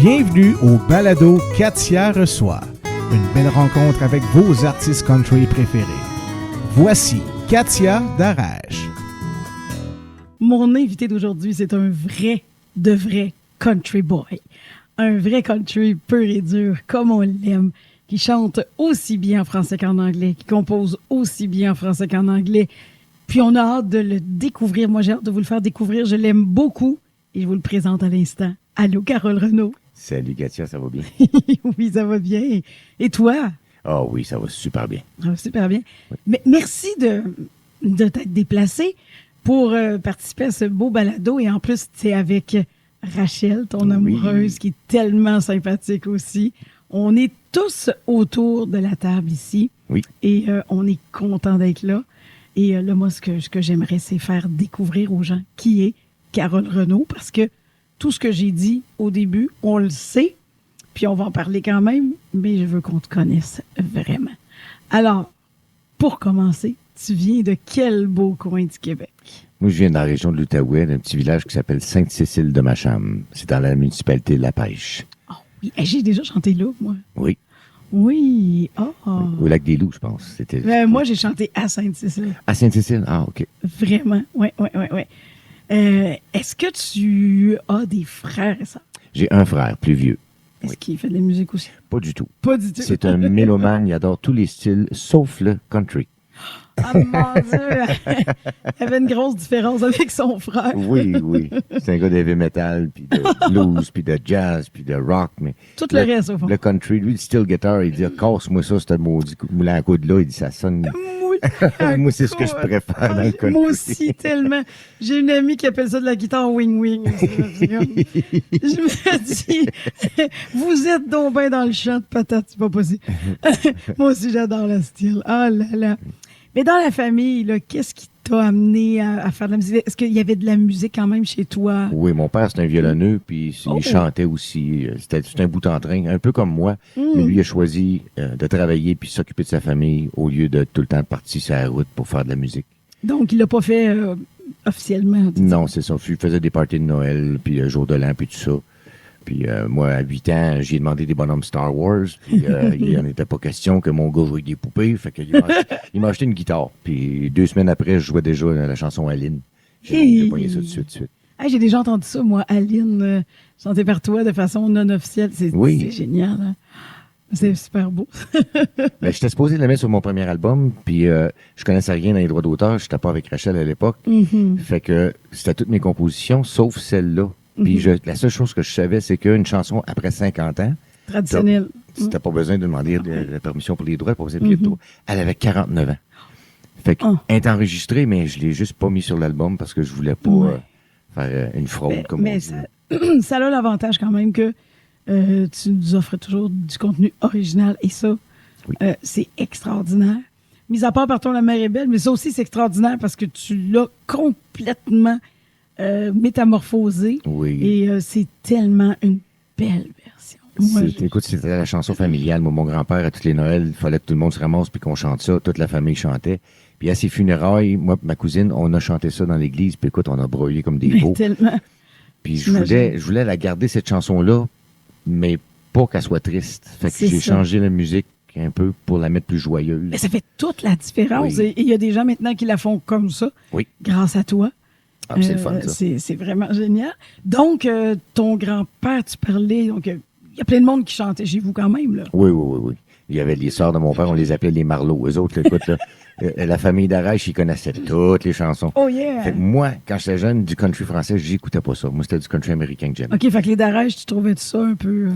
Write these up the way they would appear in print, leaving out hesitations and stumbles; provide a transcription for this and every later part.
Bienvenue au balado Katia reçoit. Une belle rencontre avec vos artistes country préférés. Voici Katia d'Arrache. Mon invité d'aujourd'hui, c'est un vrai country boy. Un vrai country pur et dur, comme on l'aime, qui chante aussi bien en français qu'en anglais, qui compose aussi bien en français qu'en anglais. Puis on a hâte de le découvrir. Moi, j'ai hâte de vous le faire découvrir. Je l'aime beaucoup et je vous le présente à l'instant. Allô, Carole Renaud. Salut Katia, ça va bien? Oui, ça va bien. Et toi? Ah oui, ça va super bien. Ça va super bien. Oui. Mais merci de t'être déplacé pour participer à ce beau balado. Et en plus, c'est avec Rachel, ton amoureuse, qui est tellement sympathique aussi. On est tous autour de la table ici. Oui. Et on est content d'être là. Et là, moi, ce que j'aimerais, c'est faire découvrir aux gens qui est Carole Renaud, parce que tout ce que j'ai dit au début, on le sait, puis on va en parler quand même, mais je veux qu'on te connaisse vraiment. Alors, pour commencer, tu viens de quel beau coin du Québec? Moi, je viens de la région de l'Outaouais, d'un petit village qui s'appelle Sainte-Cécile-de-Macham. C'est dans la municipalité de La Pêche. Oh, oui, j'ai déjà chanté là, moi. Oui. Oui, Au lac des Loups, je pense. C'était. Moi, j'ai chanté à Sainte-Cécile. À Sainte-Cécile? Ah, OK. Vraiment, oui. Est-ce que tu as des frères et sœurs? J'ai un frère plus vieux. Est-ce qu'il fait de la musique aussi? Pas du tout. Pas du tout. C'est un mélomane, il adore tous les styles, sauf le country. Ah, mon Dieu! Il y avait une grosse différence avec son frère. Oui. C'est un gars d'heavy metal, puis de blues, puis de jazz, puis de rock, mais... Tout le reste, au fond. Le country, lui, le steel guitar, il dit « Casse-moi ça, ce maudit moulin à coude-là. » Il dit « Ça sonne... » Moi, c'est ce que je préfère dans le country. Moi aussi, tellement. J'ai une amie qui appelle ça de la guitare wing-wing. Je me dis, vous êtes donc bien dans le champ de patates, c'est pas possible. Moi aussi, j'adore le style. Oh là là. Mais dans la famille, là, qu'est-ce qui t'a amené à faire de la musique? Est-ce qu'il y avait de la musique quand même chez toi? Oui, mon père, c'est un violonneux, puis il chantait aussi. C'était un bout en train, un peu comme moi. Mais lui, il a choisi de travailler puis s'occuper de sa famille au lieu de tout le temps partir sur la route pour faire de la musique. Donc, il l'a pas fait officiellement? Non, c'est ça. Il faisait des parties de Noël, puis jour de l'an, puis tout ça. Puis moi, à 8 ans, j'ai demandé des bonhommes Star Wars. Puis il n'en était pas question que mon gars joue avec des poupées. Fait qu'il m'a acheté une guitare. Puis 2 semaines après, je jouais déjà la chanson Aline. J'ai pogné ça tout de suite. Hey, j'ai déjà entendu ça, moi, Aline, chantée par toi de façon non officielle. C'est génial. Hein? C'est super beau. Ben, j'étais supposé la mettre sur mon premier album, puis je connaissais rien dans les droits d'auteur. Je n'étais pas avec Rachel à l'époque. Fait que c'était toutes mes compositions, sauf celle-là. Puis la seule chose que je savais, c'est qu'une chanson après 50 ans, traditionnelle, c'était pas besoin de demander la permission pour les droits, pas besoin de payer de droits. Elle avait 49 ans. Fait qu'elle est enregistrée, mais je l'ai juste pas mis sur l'album parce que je voulais pas faire une fraude comme on dit. Ça a l'avantage quand même que tu nous offres toujours du contenu original et ça, c'est extraordinaire. Mis à part Partons la mer est belle, mais ça aussi c'est extraordinaire parce que tu l'as complètement métamorphosé. Oui. Et c'est tellement une belle version. Écoute, c'était la chanson familiale. Moi, mon grand-père, à tous les Noëls, il fallait que tout le monde se ramasse puis qu'on chante ça. Toute la famille chantait. Puis à ses funérailles, moi et ma cousine, on a chanté ça dans l'église. Puis écoute, on a broyé comme des veaux. Tellement. Puis je voulais la garder, cette chanson-là, mais pas qu'elle soit triste. Fait que j'ai changé la musique un peu pour la mettre plus joyeuse. Mais ça fait toute la différence. Oui. Et il y a des gens maintenant qui la font comme ça. Oui. Grâce à toi. Ah, c'est le fun, ça. C'est vraiment génial. Donc, ton grand-père, tu parlais, donc il y a plein de monde qui chantait chez vous quand même, là. Oui. Il y avait les sœurs de mon père, on les appelait les Marlots. Eux autres, là, écoute, là, la famille d'Arrache, ils connaissaient toutes les chansons. Oh yeah! Fait que moi, quand j'étais jeune, du country français, j'écoutais pas ça. Moi, c'était du country américain que j'aimais. OK, fait que les d'Arrache, tu trouvais ça un peu...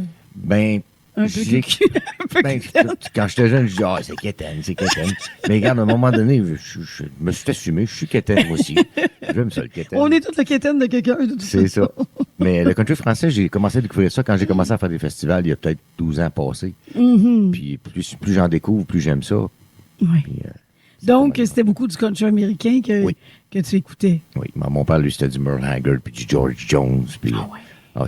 un peu cucu, un peu quétaine. Quand j'étais jeune, je disais, c'est quétaine. Mais regarde, à un moment donné, je me suis assumé, je suis quétaine moi aussi. J'aime ça, le quétaine. On est tous le quétaine de quelqu'un, de toute C'est ça. Mais le country français, j'ai commencé à découvrir ça quand j'ai commencé à faire des festivals il y a peut-être 12 ans passés. Puis plus j'en découvre, plus j'aime ça. Oui. Puis, donc, c'était beaucoup du country américain que tu écoutais. Oui. Mon père, lui, c'était du Merle Haggard, puis du George Jones. Puis,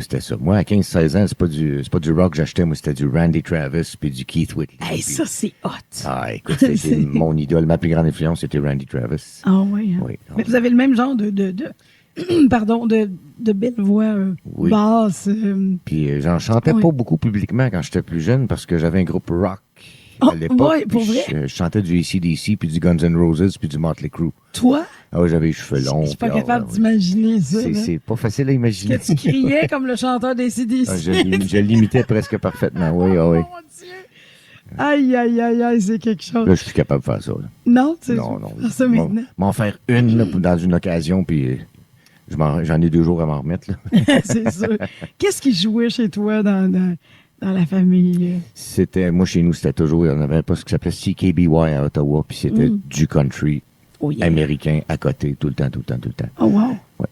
c'était ça. Moi, à 15-16 ans, c'est pas du rock que j'achetais. Moi, c'était du Randy Travis puis du Keith Whitley. Hey, ça, c'est hot. Ah, écoute, c'était mon idole. Ma plus grande influence, c'était Randy Travis. Ah oui. Hein? Oui. Mais vous avez le même genre pardon, de belles voix Oui. basses. Puis j'en chantais Ouais. pas beaucoup publiquement quand j'étais plus jeune parce que j'avais un groupe rock Oh, à l'époque. ouais, pour Puis vrai? je chantais du AC/DC, puis du Guns N' Roses, puis du Motley Crue. Toi, Ah ouais, j'avais les cheveux longs. je suis pas puis, capable ouais. d'imaginer ça. là. C'est pas facile à imaginer. Que tu criais comme le chanteur des CDC. Ah, je l'imitais presque parfaitement, oui, ah oui. Mon Dieu! Aïe, aïe, aïe, aïe, c'est quelque chose. Là, je suis plus capable de faire ça. Là. Non, tu sais, Non, non. faire ça maintenant. M'en faire une là, dans une occasion, puis j'en ai 2 jours à m'en remettre. Là. C'est sûr. Qu'est-ce qui jouait chez toi dans la famille? Moi, chez nous, c'était toujours, on avait un poste qui s'appelait CKBY à Ottawa, puis c'était du country Oh, yeah. américain à côté, tout le temps. Oh, wow. Ouais.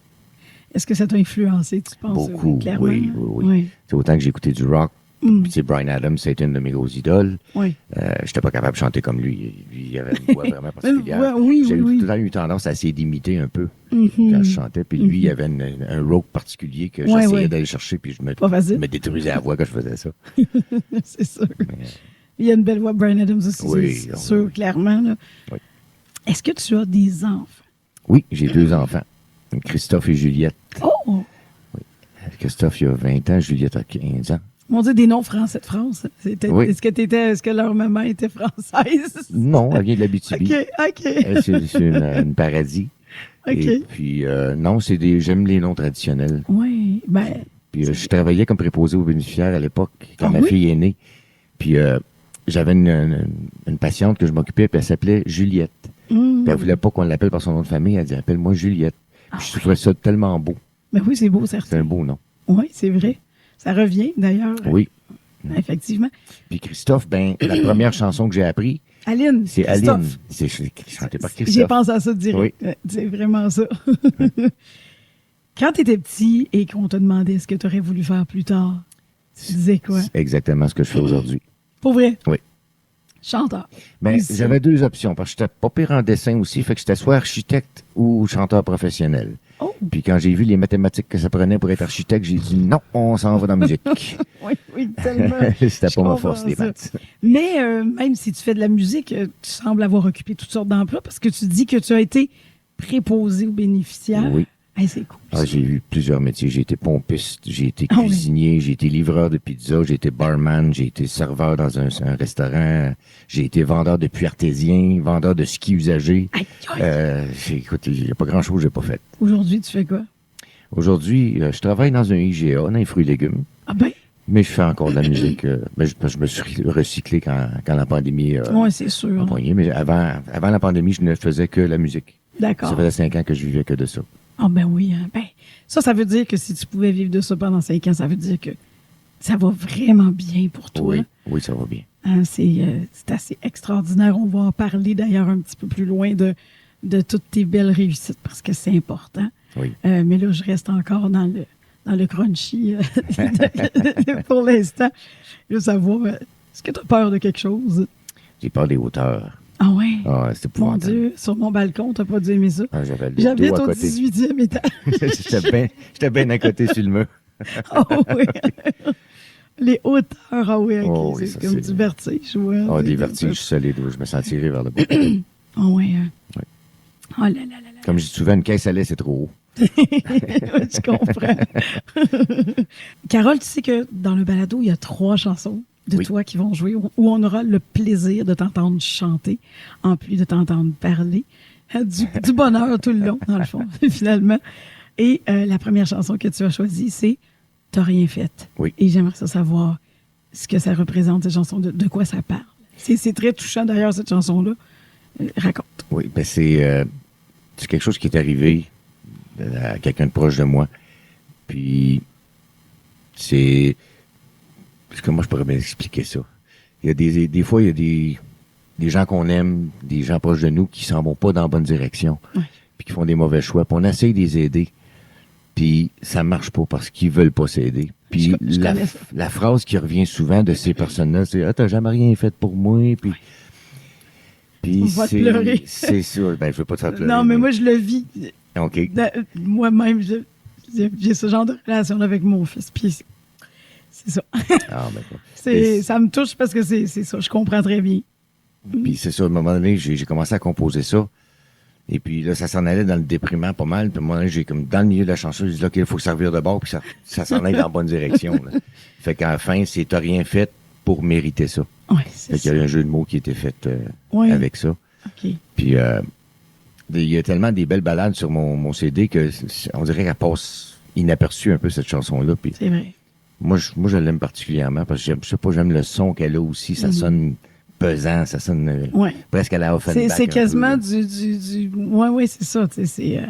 Est-ce que ça t'a influencé, tu penses? Beaucoup, clairement? oui. C'est autant que j'ai écouté du rock. Puis, c'est Bryan Adams, c'était une de mes grosses idoles. Oui. J'étais pas capable de chanter comme lui. Lui, il avait une voix vraiment particulière. Ouais, oui, J'ai oui. tout le temps eu tendance à essayer d'imiter un peu quand je chantais. Puis lui, il avait un rock particulier que Ouais, j'essayais ouais. d'aller chercher. Puis je Pas facile. me détruisais la voix quand je faisais ça. C'est sûr. Il y a une belle voix, Bryan Adams aussi, Oui, c'est oui, sûr, oui. clairement. Là. Oui. Est-ce que tu as des enfants? Oui, j'ai 2 enfants. Christophe et Juliette. Oh! Christophe, il a 20 ans. Juliette a 15 ans. On dit des noms français de France. Oui. Est-ce que leur maman était française? Non, elle vient de l'Abitibi. OK. C'est une paradis. OK. Et puis, non, j'aime les noms traditionnels. Oui, ben, Puis je travaillais comme préposé aux bénéficiaires à l'époque, quand Ah ma oui? fille est née. Puis j'avais une patiente que je m'occupais, puis elle s'appelait Juliette. Puis elle voulait pas qu'on l'appelle par son nom de famille, elle dit appelle-moi Juliette. Puis je trouvais ça tellement beau. ben oui, c'est beau, C'est certain. un beau nom. Oui, c'est vrai. Ça revient, d'ailleurs. Oui. Effectivement. Puis Christophe, ben la première chanson que j'ai appris, Aline. c'est Christophe. Aline. C'est chantée par J'ai Christophe. pensé à ça direct. Oui. C'est vraiment ça. Quand tu étais petit et qu'on te demandait ce que tu aurais voulu faire plus tard, tu disais quoi? C'est exactement ce que je fais aujourd'hui. Pour vrai? Oui. Chanteur. Mais Musicien. j'avais 2 options, parce que j'étais pas pire en dessin aussi, fait que j'étais soit architecte ou chanteur professionnel. Oh, Puis quand j'ai vu les mathématiques que ça prenait pour être architecte, j'ai dit non, on s'en va dans la musique. oui, tellement. C'était Je pas ma comprends force, les ça. maths. Mais même si tu fais de la musique, tu sembles avoir occupé toutes sortes d'emplois parce que tu dis que tu as été préposé aux bénéficiaires. Oui. Hey, c'est cool. Ah, j'ai eu plusieurs métiers. J'ai été pompiste, j'ai été Ah oui. cuisinier, j'ai été livreur de pizza, j'ai été barman, j'ai été serveur dans un restaurant, j'ai été vendeur de puits artésiens, vendeur de skis usagés. Aïe, aïe. Écoute, il n'y a pas grand-chose que j'ai pas fait. Aujourd'hui, tu fais quoi? Aujourd'hui, je travaille dans un IGA, dans les fruits et légumes, Ah ben, mais je fais encore de la musique. Je me suis recyclé quand la pandémie oui, c'est sûr. a poigné, mais avant la pandémie, je ne faisais que la musique. Ça D'accord. faisait 5 ans que je vivais que de ça. Ah ben oui. Hein. Ben, ça veut dire que si tu pouvais vivre de ça pendant 5 ans, ça veut dire que ça va vraiment bien pour toi. Oui, ça va bien. Hein, c'est assez extraordinaire. On va en parler d'ailleurs un petit peu plus loin de toutes tes belles réussites parce que c'est important. Oui. Mais là, je reste encore dans le crunchy pour l'instant. Je veux savoir, est-ce que tu as peur de quelque chose? J'ai peur des hauteurs. Ah ouais? Ah, c'est Mon épouvantable. Dieu, sur mon balcon, t'as pas dû aimer ça? Ah, j'avais le J'habite dos à au côté. 18e étage. J'étais bien à côté sur le mur. Ah oui. Les hauteurs, ah oui, ok. Oh oui, c'est ça, comme c'est- du vertige. Ouais, Ah, des C'est- vertiges solides. Je me sens tiré vers le bas. Ah oui. Hein. Ouais. Oh là là là là. Comme je dis souvent, une caisse à lait, c'est trop haut. Je comprends. Carole, tu sais que dans le balado, il y a 3 chansons de Oui. toi qui vont jouer où on aura le plaisir de t'entendre chanter en plus de t'entendre parler. Du bonheur tout le long, dans le fond, finalement. Et la première chanson que tu as choisie, c'est T'as rien fait. Oui. Et j'aimerais ça savoir ce que ça représente, cette chanson, de quoi ça parle. C'est très touchant d'ailleurs, cette chanson-là. Raconte. Oui, ben c'est quelque chose qui est arrivé à quelqu'un de proche de moi. Puis, c'est... Comment je pourrais bien expliquer ça? Il y a des fois, il y a des gens qu'on aime, des gens proches de nous qui s'en vont pas dans la bonne direction, Ouais. puis qui font des mauvais choix. Puis on essaye de les aider, puis ça marche pas parce qu'ils veulent pas s'aider. Puis Je connais ça. la phrase qui revient souvent de ces personnes-là, c'est « Ah, t'as jamais rien fait pour moi. » Puis On va te pleurer. c'est sûr. Ben, je veux pas te faire pleurer. Non, mais moi, je le vis. OK. Moi-même, j'ai ce genre de relation avec mon fils. Puis c'est ça. Ah, ben, Ça me touche parce que c'est ça. Je comprends très bien. Puis c'est ça, à un moment donné, j'ai commencé à composer ça. Et puis là, ça s'en allait dans le déprimant pas mal. Puis moi, j'ai comme dans le milieu de la chanson, j'ai dit, OK, il faut que ça revire de bord, puis ça s'en aille dans la bonne direction. Là. Fait qu'à la fin, c'est t'as rien fait pour mériter ça. Ouais, c'est Fait qu'il y ça. a eu un jeu de mots qui était fait Ouais. avec ça. OK. Puis il y a tellement des belles ballades sur mon CD que on dirait qu'elle passe inaperçue un peu cette chanson-là. Puis C'est vrai. moi, je l'aime particulièrement parce que je sais pas, j'aime le son qu'elle a aussi. Ça sonne pesant, ça sonne Ouais. presque à la Offenbach. C'est quasiment un peu, du. Oui, c'est ça. C'est,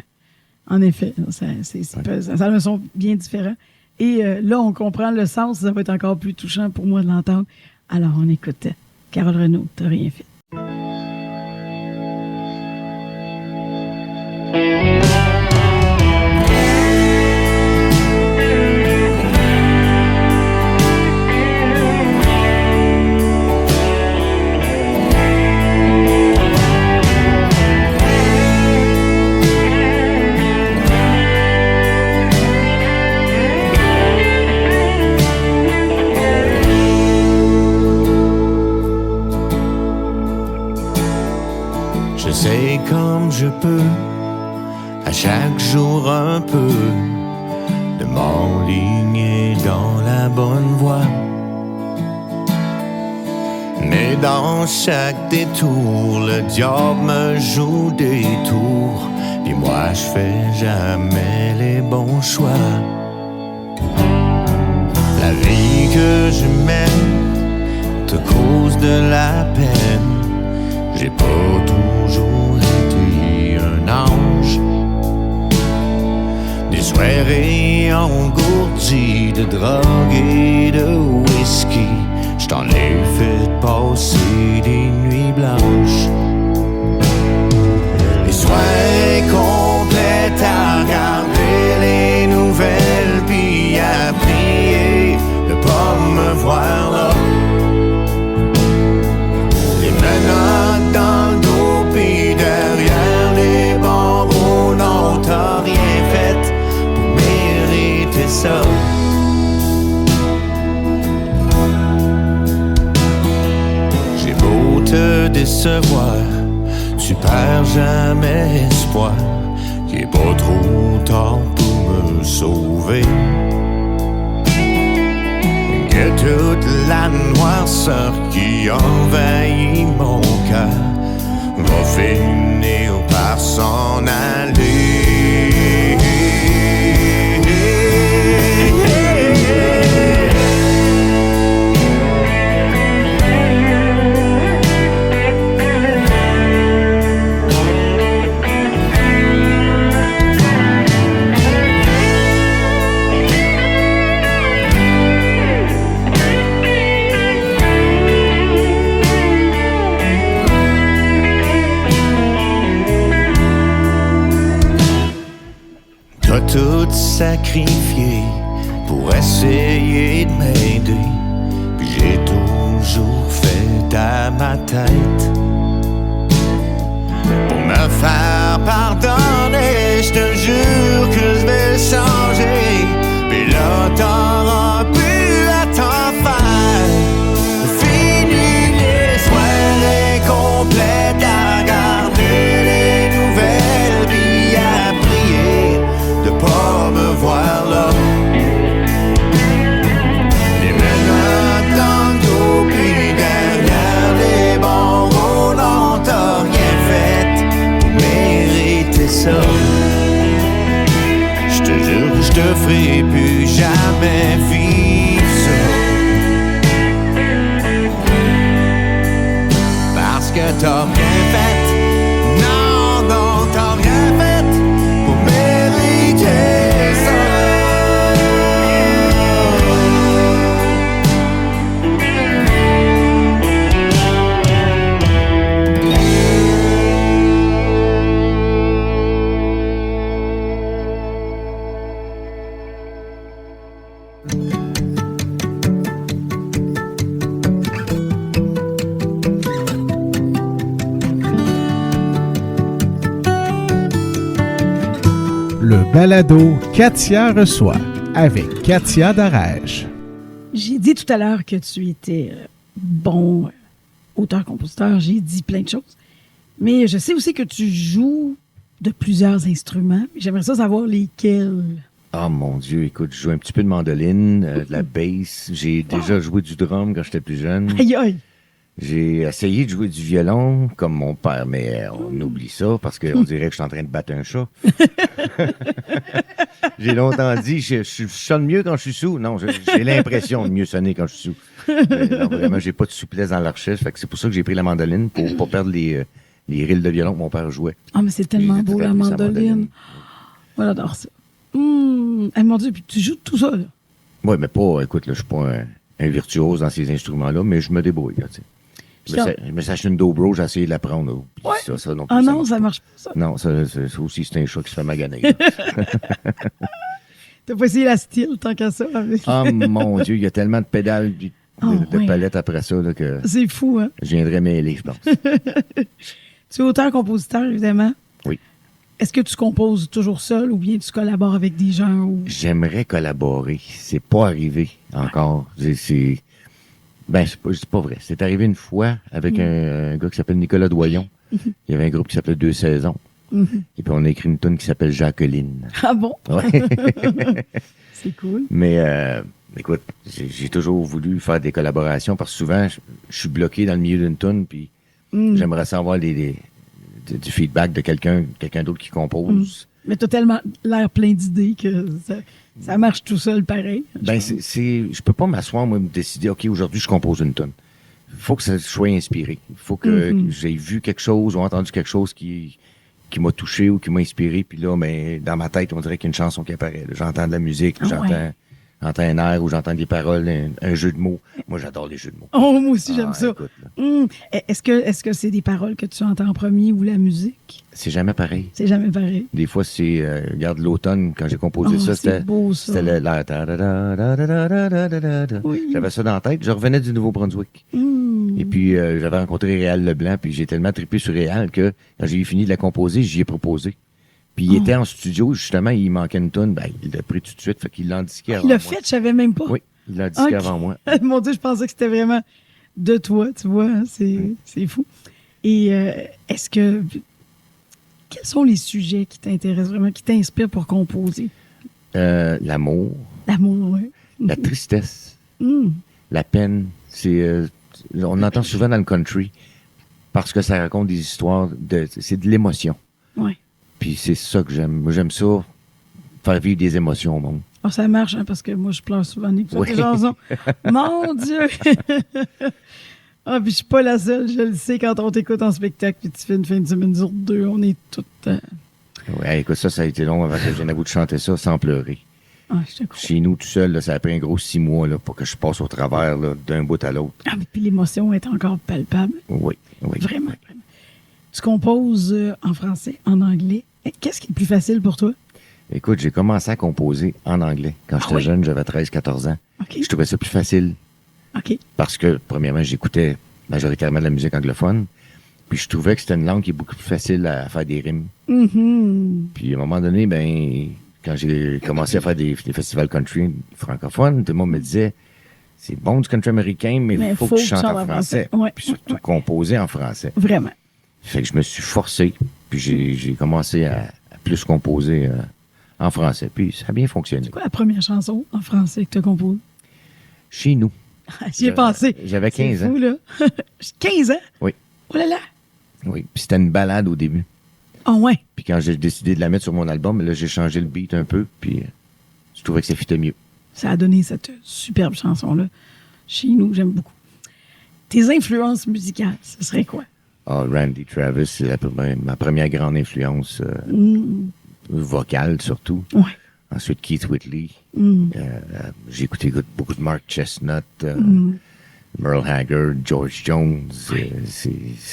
en effet, c'est pesant. Ça a un son bien différent. Et là, on comprend le sens. Ça va être encore plus touchant pour moi de l'entendre. Alors, on écoute Carole Renaud, t'as rien fait. J'essaie comme je peux, à chaque jour un peu, de m'enligner dans la bonne voie. Mais dans chaque détour, le diable me joue des tours, et moi je fais jamais les bons choix. La vie que je mène te cause de la peine. J'ai pas toujours été un ange. Des soirées engourdies de drogue et de whisky, j't'en ai fait passer des nuits blanches. Les soirées complètes à regarder les nouvelles puis à prier de pas me voir là. Les menottes dans le dos pis derrière les barreaux, non t'as rien fait pour mériter ça. J'ai beau te décevoir, tu perds jamais espoir, qu'il est pas trop tard pour me sauver. Que toute la noirceur qui envahit mon cœur va finir par s'en aller. T'as tout sacrifié pour essayer de m'aider, puis j'ai toujours fait à ma tête. Pour me faire pardonner, je te jure que je vais changer, puis là t'auras plus à t'en faire. Fini les soirées complètes à regarder les nouvelles, puis à prier de pas me voir là. Les menottes dans le dos puis derrière les barreaux, non t'as rien fait pour mériter ça. Je te jure que je te ferai plus jamais vivre ça. Parce que t'as rien fait, non, non, t'as rien fait pour mériter ça. Le balado Katia reçoit avec Katia Darèche. J'ai dit tout à l'heure que tu étais bon auteur-compositeur. J'ai dit plein de choses. Mais je sais aussi que tu joues de plusieurs instruments. J'aimerais ça savoir lesquels. Oh mon Dieu, écoute, je joue un petit peu de mandoline, de la bass. J'ai déjà joué du drum quand j'étais plus jeune. Aïe, aïe! J'ai essayé de jouer du violon comme mon père, mais on oublie ça parce qu'on dirait que je suis en train de battre un chat. J'ai longtemps dit, je sonne mieux quand je suis sous. Non, j'ai l'impression de mieux sonner quand je suis sous. Mais non, vraiment, j'ai pas de souplesse dans l'archet. Fait que c'est pour ça que j'ai pris la mandoline pour pas perdre les rilles de violon que mon père jouait. Ah, mais c'est tellement J'ai beau, la appris sa mandoline. Moi, j'adore ça. Mon Dieu, puis tu joues tout ça, là. Oui, mais pas, écoute, là, je suis pas un virtuose dans ces instruments-là, mais je me débrouille, là, tu sais. Je me suis acheté une dobro, j'ai essayé de l'apprendre. Là. Ouais. Ça non plus, Ah non, ça marche pas, ça. Non, ça aussi, c'est un chat qui se fait maganer. là. T'as pas essayé la style, tant qu'à ça. Ah, mon Dieu, il y a tellement de pédales puis de ouais. palettes après ça là, que C'est fou, hein? je viendrais mêler, je pense. Tu es auteur-compositeur, évidemment. Oui. Est-ce que tu composes toujours seul ou bien tu collabores avec des gens? Ou... J'aimerais collaborer. C'est pas arrivé encore. C'est pas vrai. C'est arrivé une fois avec un gars qui s'appelle Nicolas Doyon. Il y avait un groupe qui s'appelait Deux Saisons. Et puis on a écrit une tune qui s'appelle Jacqueline. Ah bon? Ouais. C'est cool. Mais écoute, j'ai toujours voulu faire des collaborations parce que souvent, je suis bloqué dans le milieu d'une tune puis j'aimerais savoir du feedback de quelqu'un d'autre qui compose. Mais t'as tellement l'air plein d'idées que ça marche tout seul pareil. Ben, je peux pas m'asseoir, moi, me décider, OK, aujourd'hui, je compose une tonne. Il faut que ça soit inspiré. Il faut que j'ai vu quelque chose ou entendu quelque chose qui m'a touché ou qui m'a inspiré. Puis là, ben, dans ma tête, on dirait qu'il y a une chanson qui apparaît. Là. J'entends de la musique, j'entends un air ou j'entends des paroles, un jeu de mots. Moi, j'adore les jeux de mots. Oh, moi aussi, j'aime ça. Écoute, Est-ce que c'est des paroles que tu entends en premier ou la musique? c'est jamais pareil. C'est jamais pareil. Des fois, c'est... regarde, l'automne, quand j'ai composé ça, c'est beau, ça. c'était l'air... Oui. J'avais ça dans la tête. Je revenais du Nouveau-Brunswick. Et puis, j'avais rencontré Réal Leblanc, puis j'ai tellement trippé sur Réal que quand j'ai fini de la composer, j'y ai proposé. Puis il était en studio, justement, il manquait une toune. Ben, il l'a pris tout de suite, fait qu'il l'a indiqué avant Il l'a moi. fait, je savais même pas. Oui, il l'a indiqué avant moi. Mon Dieu, je pensais que c'était vraiment de toi, tu vois. Hein, c'est fou. Et est-ce que... Quels sont les sujets qui t'intéressent vraiment, qui t'inspirent pour composer? L'amour, L'amour, oui. la tristesse, la peine. On entend souvent dans le country parce que ça raconte des histoires, c'est de l'émotion. Oui. Puis c'est ça que j'aime. Moi, j'aime ça, faire vivre des émotions au monde. Oh, ça marche, hein, parce que moi, je pleure souvent en écoutant Oui. des chansons. Mon Dieu! Ah, puis je suis pas la seule, je le sais, quand on t'écoute en spectacle, puis tu fais une fin de semaine sur deux, on est toutes... Ouais, écoute, ça a été long avant que je vienne à bout de chanter ça sans pleurer. Ah, je te crois. Chez nous, tout seul, là, ça a pris un gros 6 mois là, pour que je passe au travers là, d'un bout à l'autre. Ah, mais puis l'émotion est encore palpable. Oui. Vraiment. Tu composes en français, en anglais. Qu'est-ce qui est le plus facile pour toi? Écoute, j'ai commencé à composer en anglais. Quand j'étais jeune, j'avais 13-14 ans. OK. Je trouvais ça plus facile OK. parce que, premièrement, j'écoutais majoritairement de la musique anglophone. Puis je trouvais que c'était une langue qui est beaucoup plus facile à faire des rimes. Puis à un moment donné, ben, quand j'ai commencé à faire des festivals country francophones, tout le monde me disait, c'est bon du country américain, mais il faut que tu chantes en français. Ouais. Puis surtout composer en français. Vraiment. Fait que je me suis forcé, puis j'ai commencé à plus composer en français. Puis ça a bien fonctionné. C'est quoi la première chanson en français que tu as composée? Chez nous. J'y ai pensé. J'avais 15 C'est fou, ans. là. 15 ans? Oui. Oh là là! Oui. Puis c'était une balade au début. Ah ouais. Puis quand j'ai décidé de la mettre sur mon album, là, j'ai changé le beat un peu, puis je trouvais que ça fitait mieux. Ça a donné cette superbe chanson-là. Chez nous, j'aime beaucoup. Tes influences musicales, ce serait quoi? Ah, Randy Travis, c'est ma première grande influence vocale, surtout. Ouais. Ensuite, Keith Whitley. J'ai écouté beaucoup de Mark Chestnut, Merle Haggard, George Jones. Ça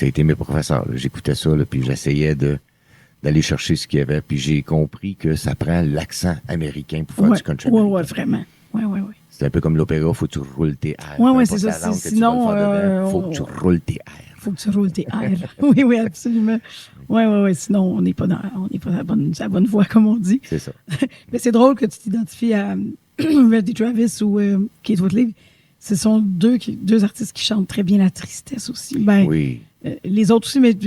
a été mes professeurs. Là. J'écoutais ça, là, puis j'essayais d'aller chercher ce qu'il y avait. Puis j'ai compris que ça prend l'accent américain pour faire du country. Oui, vraiment. Oui. C'est un peu comme l'opéra, faut que tu roules tes airs. Oui, Peu c'est importe ça. la langue que tu Sinon, vas le faire dedans, faut que tu roules tes airs. Faut que tu roules tes airs. Oui, absolument. Oui. Sinon, on n'est pas dans la bonne voie, comme on dit. C'est ça. Mais c'est drôle que tu t'identifies à Randy Travis ou Keith Whitley. Ce sont deux artistes qui chantent très bien la tristesse aussi. Ben, Oui. les autres aussi, mais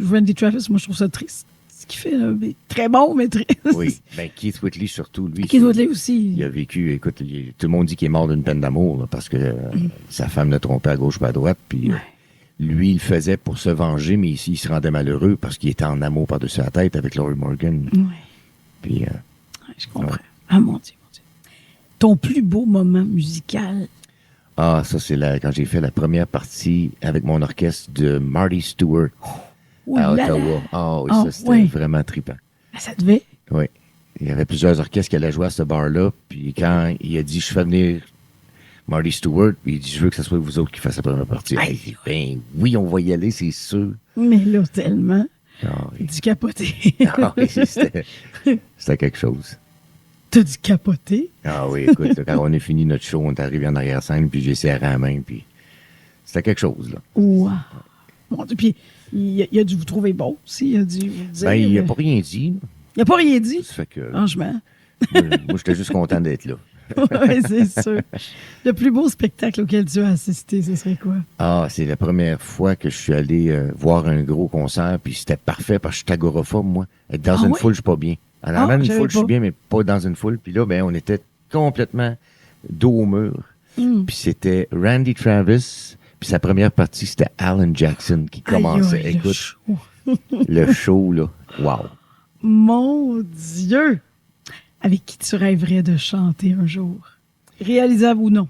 Randy Travis, moi, je trouve ça triste. ce qu'il fait, là, mais très bon, mais très... Oui, ben Keith Whitley surtout, lui. Keith Whitley aussi. Il a vécu, écoute, tout le monde dit qu'il est mort d'une peine d'amour, là, parce que sa femme l'a trompé à gauche pas à droite, puis lui, il le faisait pour se venger, mais ici, il se rendait malheureux parce qu'il était en amour par-dessus la tête avec Laurie Morgan. Ouais. Puis, Je comprends. Ah, mon Dieu, mon Dieu. Ton plus beau moment musical? ça, c'est quand j'ai fait la première partie avec mon orchestre de Marty Stewart à Ottawa. Ah oui, ça, c'était vraiment trippant. Ah, ça devait? Oui. Il y avait plusieurs orchestres qui allaient jouer à ce bar-là, puis quand il a dit « Je fais venir Marty Stewart », puis il dit « Je veux que ce soit vous autres qui fassiez la première partie. » Ben oui, on va y aller, c'est sûr. Mais là, tellement. Ah, oui. Du capoté. Ah oui, c'était quelque chose. T'as du capoté? Ah oui, écoute, quand on a fini notre show, on est arrivé en arrière-scène, puis j'ai serré la main, puis c'était quelque chose, là. Wow! Mon Dieu, puis il a dû vous trouver bon aussi, il a dû vous dire... Ben, il n'a pas rien dit. Il n'a pas rien dit? Ça fait que... Franchement. Moi, j'étais juste content d'être là. Oui, c'est sûr. Le plus beau spectacle auquel tu as assisté, ce serait quoi? Ah, c'est la première fois que je suis allé voir un gros concert, puis c'était parfait parce que je suis agoraphobe, moi. Être dans une foule, je suis pas bien. Alors, même une foule, je suis bien, mais pas dans une foule. Puis là, ben, on était complètement dos au mur. Puis c'était Randy Travis, puis sa première partie, c'était Alan Jackson qui commençait. Aïe, écoute, le show, là, wow. Mon Dieu! Avec qui tu rêverais de chanter un jour? Réalisable ou non?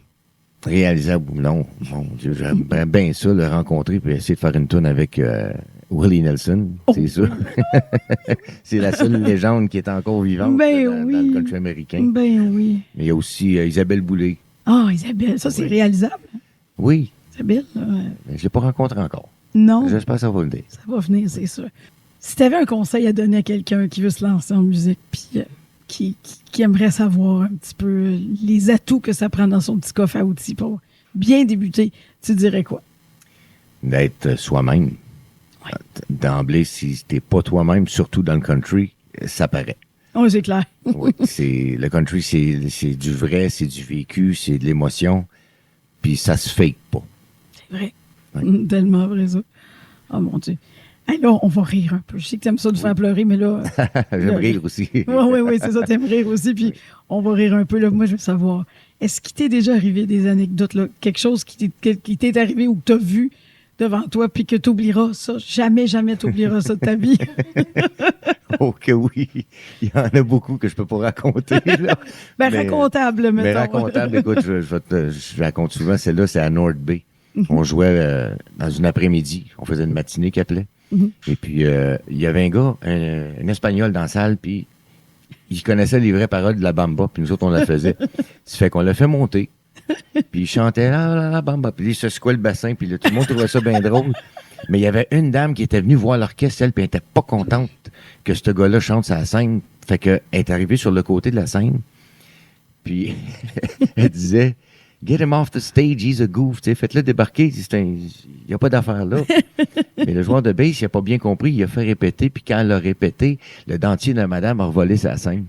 Réalisable ou non, mon Dieu, j'aimerais bien ça, le rencontrer puis essayer de faire une tourne avec Willie Nelson, c'est sûr. C'est la seule légende qui est encore vivante dans le country américain. Ben oui. Mais il y a aussi Isabelle Boulay. Ah, Isabelle, ça c'est réalisable? Oui. Isabelle? Mais je ne l'ai pas rencontré encore. Non. J'espère que ça va venir. Ça va venir, c'est sûr. Si tu avais un conseil à donner à quelqu'un qui veut se lancer en musique puis qui aimerait savoir un petit peu les atouts que ça prend dans son petit coffre à outils pour bien débuter, tu dirais quoi? D'être soi-même. Ouais. D'emblée, si t'es pas toi-même, surtout dans le country, ça paraît. Oui, c'est clair. Oui, le country, c'est du vrai, c'est du vécu, c'est de l'émotion, puis ça se fake pas. C'est vrai. Ouais. Tellement vrai, ça. Oh mon Dieu. Hey, là, on va rire un peu. Je sais que tu aimes ça de faire pleurer, mais là... J'aime rire aussi. Oui, c'est ça, t'aimes rire aussi, puis on va rire un peu. Là. Moi, je veux savoir, est-ce qu'il t'est déjà arrivé des anecdotes, là, quelque chose qui t'est arrivé ou que t'as vu devant toi, puis que t'oublieras ça? Jamais t'oublieras ça de ta vie. Oh que oui! Il y en a beaucoup que je peux pas raconter. Là. Racontable, mettons. Mais racontable, écoute, je raconte souvent, celle-là, c'est à North Bay. On jouait dans une après-midi. On faisait une matinée qui appelait. Et puis, il y avait un gars, un Espagnol dans la salle, puis il connaissait les vraies paroles de la bamba, puis nous autres, on la faisait. Ça fait qu'on l'a fait monter, puis il chantait la bamba, puis il se secouait le bassin, puis là, tout le monde trouvait ça bien drôle. Mais il y avait une dame qui était venue voir l'orchestre, elle, puis elle était pas contente que ce gars-là chante sa scène. Fait qu'elle est arrivée sur le côté de la scène, puis elle disait... Get him off the stage, he's a goof. T'sais, faites-le débarquer, il n'y a pas d'affaire là. Mais le joueur de bass, il n'a pas bien compris, il a fait répéter, puis quand elle a répété, le dentier de la madame a revolé sa scène.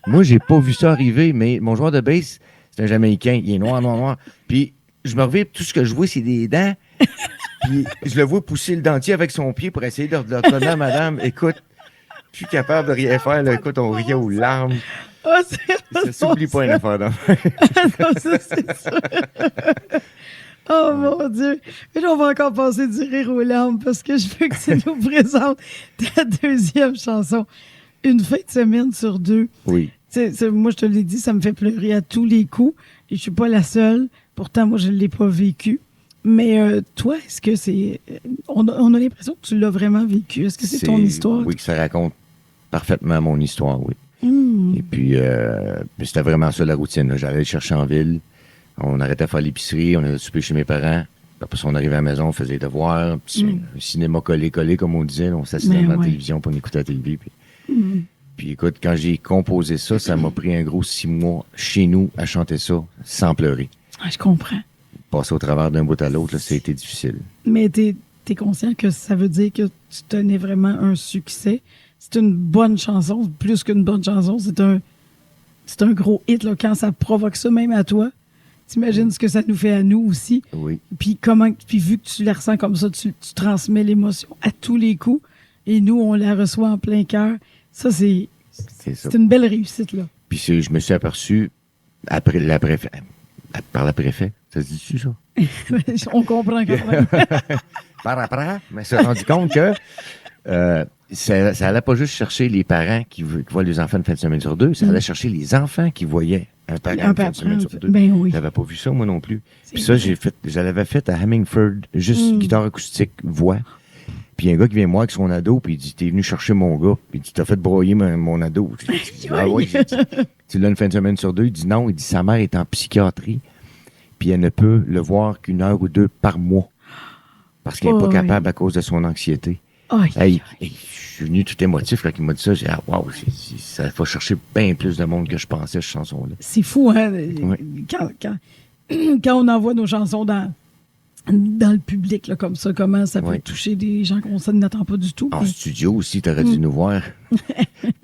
Moi, j'ai pas vu ça arriver, mais mon joueur de bass, c'est un Jamaïcain, il est noir. Puis je me reviens, tout ce que je vois, c'est des dents. Puis je le vois pousser le dentier avec son pied pour essayer de le donner à madame. Écoute, je suis capable de rien faire. Là. Écoute, on riait aux larmes. Oh, ça s'oublie pas une affaire d'enfant. Non, ça, c'est ça. Oh, mon Dieu. Mais là, on va encore passer du rire aux larmes parce que je veux que tu nous présentes ta deuxième chanson. Une fin de semaine sur deux. Oui. Moi, je te l'ai dit, ça me fait pleurer à tous les coups. Et je suis pas la seule. Pourtant, moi, je ne l'ai pas vécu. Mais toi, est-ce que c'est... On a l'impression que tu l'as vraiment vécu. Est-ce que c'est ton histoire? Oui, que ça raconte parfaitement mon histoire, oui. Et puis, c'était vraiment ça la routine. Là. J'allais chercher en ville. On arrêtait à faire l'épicerie. On allait souper chez mes parents. Après ça, on arrivait à la maison, on faisait les devoirs. Puis un cinéma collé, comme on disait. Là, on s'assisait devant la télévision pour écouter la télé. Puis écoute, quand j'ai composé ça, ça m'a pris un gros 6 mois chez nous à chanter ça sans pleurer. Ah, je comprends. Passer au travers d'un bout à l'autre, ça a été difficile. Mais t'es conscient que ça veut dire que tu tenais vraiment un succès. C'est une bonne chanson, plus qu'une bonne chanson. C'est un gros hit là, quand ça provoque ça même à toi. T'imagines ce que ça nous fait à nous aussi. Oui. Puis vu que tu la ressens comme ça, tu transmets l'émotion à tous les coups. et nous, on la reçoit en plein cœur. Ça, c'est une belle réussite, là. Puis je me suis aperçu, par la préfet, ça se dit-tu, ça? On comprend quand même. Par après, mais s'est rendu compte que ça allait pas juste chercher les parents qui voient les enfants une fin de semaine sur deux, ça allait chercher les enfants qui voyaient un parent une fin de semaine sur deux. Ben oui. J'avais pas vu ça, moi non plus. Puis ça, je l'avais fait à Hemingford, juste guitare acoustique, voix. Puis il y a un gars qui vient me voir avec son ado, puis il dit, t'es venu chercher mon gars. Puis il dit, t'as fait broyer mon ado. J'ai dit, ah oui, j'ai dit, tu l'as une fin de semaine sur deux. Il dit non, il dit, sa mère est en psychiatrie, puis elle ne peut le voir qu'une heure ou deux par mois. Parce qu'elle n'est pas capable à cause de son anxiété. Je suis venu tout émotif quand il m'a dit ça. J'ai dit, wow, ça va chercher bien plus de monde que je pensais, cette chanson-là. C'est fou, hein? Oui. Quand on envoie nos chansons dans le public, là, comme ça, comment ça peut toucher des gens qu'on n'attend pas du tout. En studio aussi, t'aurais dû nous voir.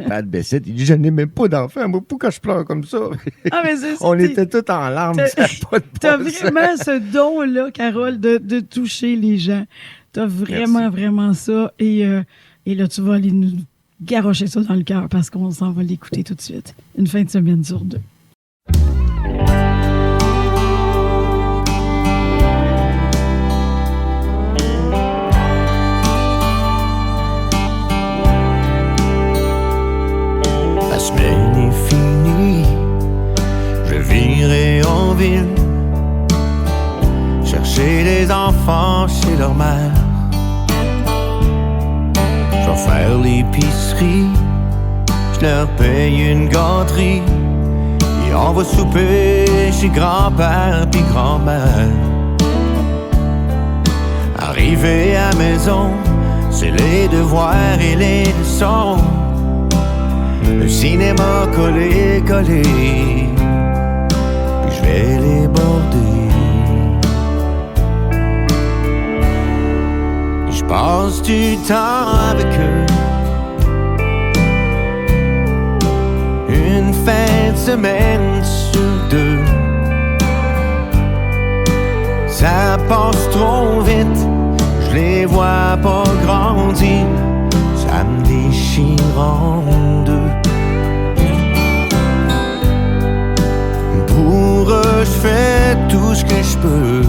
Pat Bessette, il dit, je n'ai même pas d'enfant, moi, pourquoi je pleure comme ça? Mais c'est on était tous en larmes. T'as vraiment ce don-là, Carole, de toucher les gens. T'as vraiment ça. Et là, tu vas aller nous garrocher ça dans le cœur parce qu'on s'en va l'écouter tout de suite. Une fin de semaine sur deux. La semaine est finie, je virai en ville, chercher les enfants chez leur mère. Je vais faire l'épicerie, je leur paye une gâterie, et on va souper chez grand-père puis grand-mère. Arrivé à la maison, c'est les devoirs et les leçons. Le cinéma collé, puis je vais les border. Je passe du temps avec eux, une fin de semaine sur deux. Ça passe trop vite, je les vois pas grandir, ça me déchire en deux. Pour eux, je fais tout ce que je peux.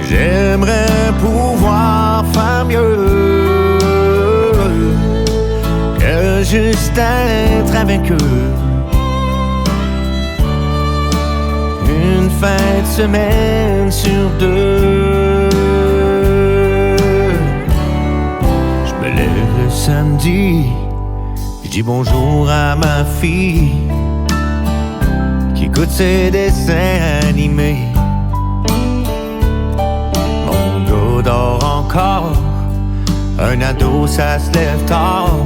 J'aimerais pouvoir faire mieux que juste être avec eux. Une fin de semaine sur deux. Je me lève le samedi, je dis bonjour à ma fille qui écoute ses dessins animés. Mon gars dort encore, un ado ça se lève tard,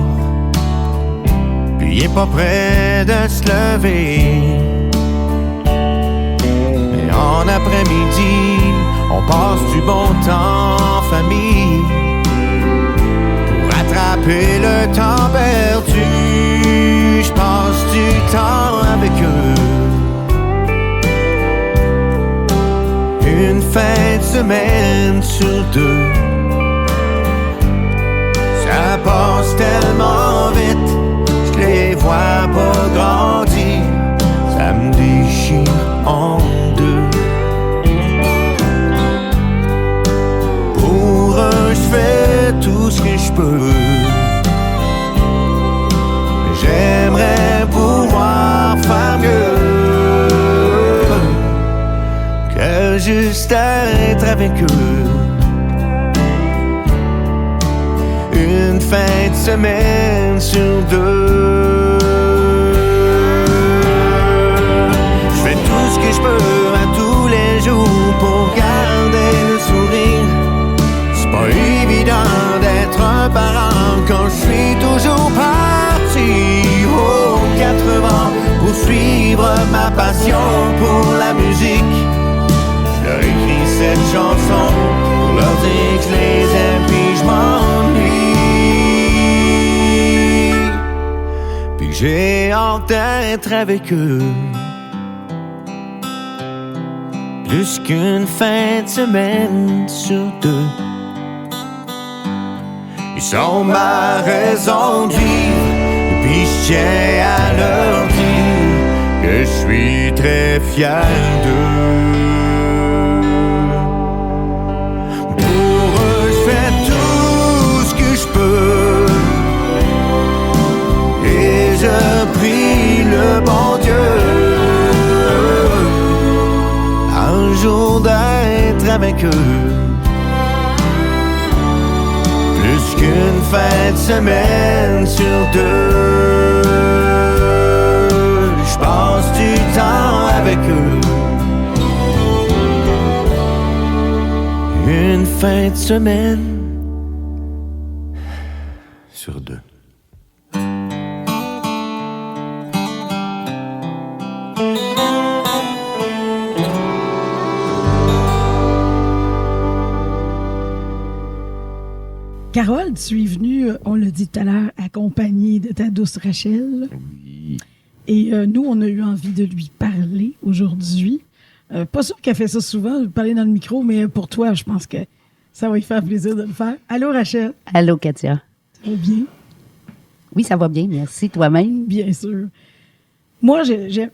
puis il est pas prêt de se lever. Mais en après-midi, on passe du bon temps en famille pour rattraper le temps perdu. Je passe du temps avec eux. Une fin de semaine sur deux. Ça passe tellement vite, je les vois pas grandir, ça me déchire en deux. Pour eux, je fais tout ce que je peux. J'aimerais pouvoir faire mieux que juste être avec eux. Une fin de semaine sur deux. Je fais tout ce que je peux à tous les jours pour garder le sourire. C'est pas évident d'être un parent quand je suis toujours parti aux 80 pour suivre ma passion pour la musique. Je leur écris cette chanson pour leur dire que je les aime puis je m'ennuie. Puis j'ai hâte d'être avec eux. Plus qu'une fin de semaine sur deux. Ils sont ma raison de vivre, puis je tiens à leur dire que je suis très fier d'eux. Pour eux, je fais tout ce que je peux, et je prie le bon Dieu un jour d'être avec eux. Plus qu'une fin de semaine sur deux, je passe du temps avec eux. Une fin de semaine sur deux. Carole, tu es venue, on l'a dit tout à l'heure, accompagnée de ta douce Rachel. Oui. Et nous, on a eu envie de lui parler aujourd'hui. Pas sûr qu'elle fait ça souvent, de parler dans le micro, mais pour toi, je pense que ça va lui faire plaisir de le faire. Allô, Rachel? Allô, Katia. Ça va bien? Oui, ça va bien, merci. Toi-même? Bien sûr. Moi,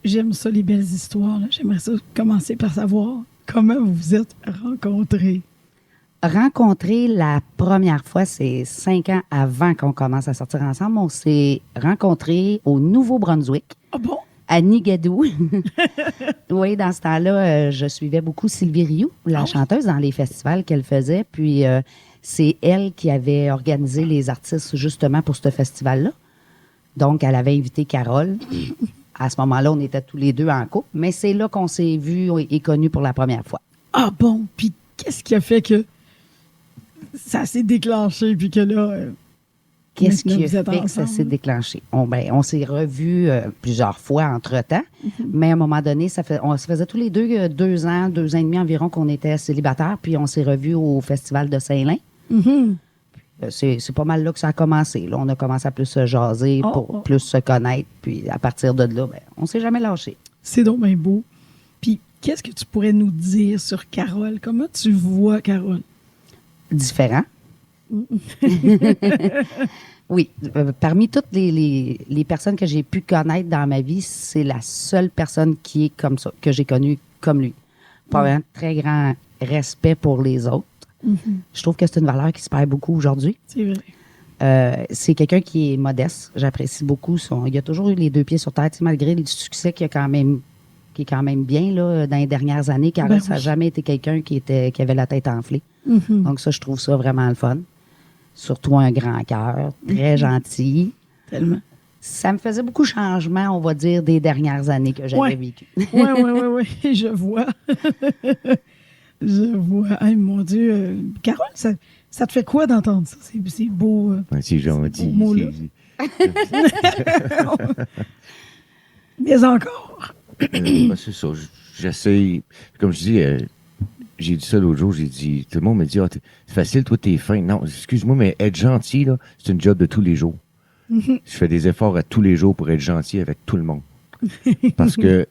j'aime ça, les belles histoires. Là. J'aimerais ça commencer par savoir comment vous vous êtes rencontrés. Rencontrer la première fois, c'est 5 ans avant qu'on commence à sortir ensemble. On s'est rencontrés au Nouveau-Brunswick, Ah bon? à Nigadou. Oui, dans ce temps-là, je suivais beaucoup Sylvie Rioux, la chanteuse, dans les festivals qu'elle faisait. Puis, c'est elle qui avait organisé les artistes justement pour ce festival-là. Donc, elle avait invité Carole. À ce moment-là, on était tous les deux en couple. Mais c'est là qu'on s'est vus et connus pour la première fois. Ah bon? Puis qu'est-ce qui a fait que ça s'est déclenché puis que là... Qu'est-ce maintenant, qui a vous êtes fait que ça ensemble? s'est déclenché? On s'est revus plusieurs fois entre-temps, mais à un moment donné, on se faisait tous les deux 2 ans, 2 ans et demi environ qu'on était célibataires, puis on s'est revus au Festival de Saint-Lin. Mhm. C'est pas mal là que ça a commencé. Là, on a commencé à plus se jaser, pour plus se connaître, puis à partir de là, on s'est jamais lâché. C'est donc bien beau. Puis qu'est-ce que tu pourrais nous dire sur Carole? Comment tu vois Carole? Différent. Oui, parmi toutes les personnes que j'ai pu connaître dans ma vie, c'est la seule personne qui est comme ça, que j'ai connue comme lui. Pas un très grand respect pour les autres. Je trouve que c'est une valeur qui se perd beaucoup aujourd'hui. C'est vrai. C'est quelqu'un qui est modeste. J'apprécie beaucoup il a toujours eu les 2 pieds sur terre, tu sais, malgré le succès qui est quand même bien là, dans les dernières années. Carole, ça n'a jamais été quelqu'un qui avait la tête enflée. Donc ça, je trouve ça vraiment le fun. Surtout un grand cœur, très gentil. Tellement. Ça me faisait beaucoup de changements, on va dire, des dernières années que j'avais vécues. Oui, je vois. Je vois. Hey, mon Dieu. Carole, ça te fait quoi d'entendre ça? C'est beau. Ouais, c'est gentil. beau mot-là. Mais encore. C'est ça. J'essaie. Comme je dis, j'ai dit ça l'autre jour, j'ai dit, tout le monde me dit, c'est facile, toi, t'es fin. Non, excuse-moi, mais être gentil, là, c'est une job de tous les jours. Je fais des efforts à tous les jours pour être gentil avec tout le monde. Parce que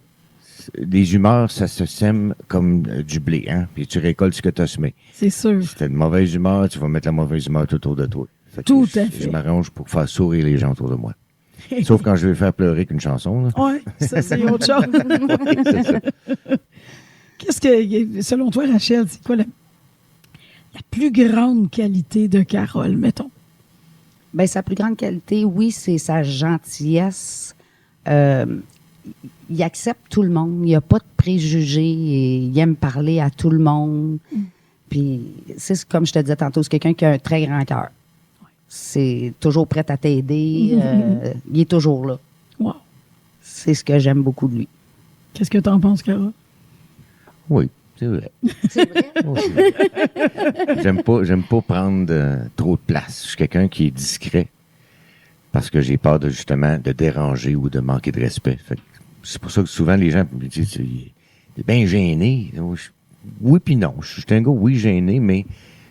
les humeurs, ça se sème comme du blé, hein? Puis tu récoltes ce que tu as semé. C'est sûr. Si t'as de mauvaise humeur, tu vas mettre la mauvaise humeur tout autour de toi. Fait que Tout à fait. Je m'arrange pour faire sourire les gens autour de moi. Sauf quand je vais faire pleurer qu'une chanson, là. Oui, ça, c'est autre chose. Oui, c'est ça. Qu'est-ce que, selon toi, Rachel, c'est quoi la plus grande qualité de Carole, mettons? Bien, sa plus grande qualité, oui, c'est sa gentillesse. Il accepte tout le monde. Il n'y a pas de préjugés. Il aime parler à tout le monde. Puis, c'est comme je te disais tantôt, c'est quelqu'un qui a un très grand cœur. C'est toujours prêt à t'aider. Il est toujours là. Wow. C'est ce que j'aime beaucoup de lui. Qu'est-ce que tu en penses, Carole? Oui, c'est vrai. C'est vrai? Oui. J'aime pas prendre trop de place. Je suis quelqu'un qui est discret parce que j'ai peur justement de déranger ou de manquer de respect. Fait que c'est pour ça que souvent les gens me disent t'es bien gêné. Oui puis non. Je suis un gars, oui, gêné, mais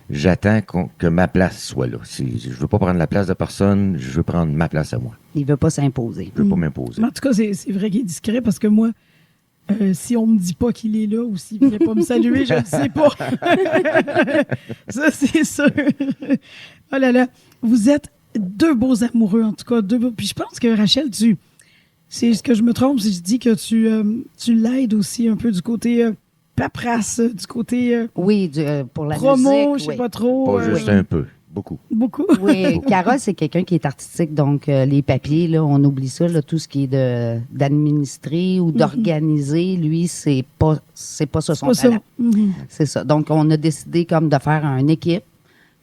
j'attends que ma place soit là. Je veux pas prendre la place de personne, je veux prendre ma place à moi. Il veut pas s'imposer. Je veux pas m'imposer. En tout cas, c'est vrai qu'il est discret parce que moi, si on me dit pas qu'il est là ou s'il vient pas me saluer, je ne sais pas. Ça, c'est sûr. Oh là là. Vous êtes deux beaux amoureux, en tout cas. Puis je pense que Rachel, c'est ce que je me trompe si je dis que tu l'aides aussi un peu du côté paperasse, du côté Oui, pour la promo, musique. je sais oui. pas trop. Pas juste un peu, beaucoup. Beaucoup. Oui, Carole, c'est quelqu'un qui est artistique, donc les papiers, là, on oublie ça, là, tout ce qui est d'administrer ou d'organiser, lui, c'est pas ça son Pas ça. talent. Mhm. C'est ça. Donc, on a décidé comme de faire une équipe.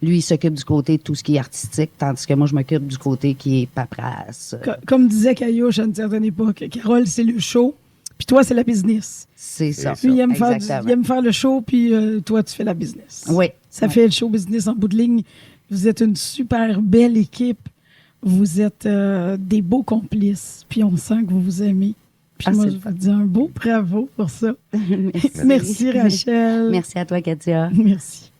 Lui, il s'occupe du côté de tout ce qui est artistique, tandis que moi, je m'occupe du côté qui est paperasse. Comme disait Caillouche à une certaine époque, Carole, c'est le show, puis toi, c'est la business. C'est ça. Lui, il aime, Exactement. il aime faire le show, puis toi, tu fais la business. Oui. Ça Oui. fait le show business en bout de ligne. Vous êtes une super belle équipe. Vous êtes des beaux complices. Puis on sent que vous vous aimez. Puis Ah, moi, c'est je le vous dis un beau bravo pour ça. Merci. Merci, Rachel. Merci à toi, Katia. Merci.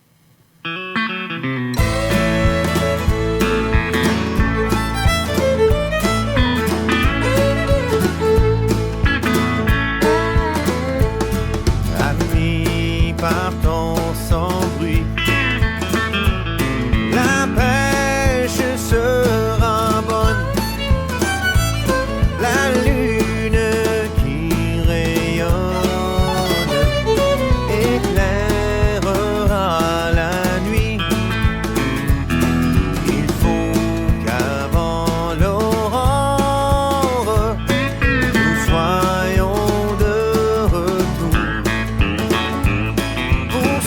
Amis, partons sans bruit. La pêche sera bonne. La lune qui rayonne éclairera la nuit. Il faut qu'avant l'aurore, nous soyons de retour pour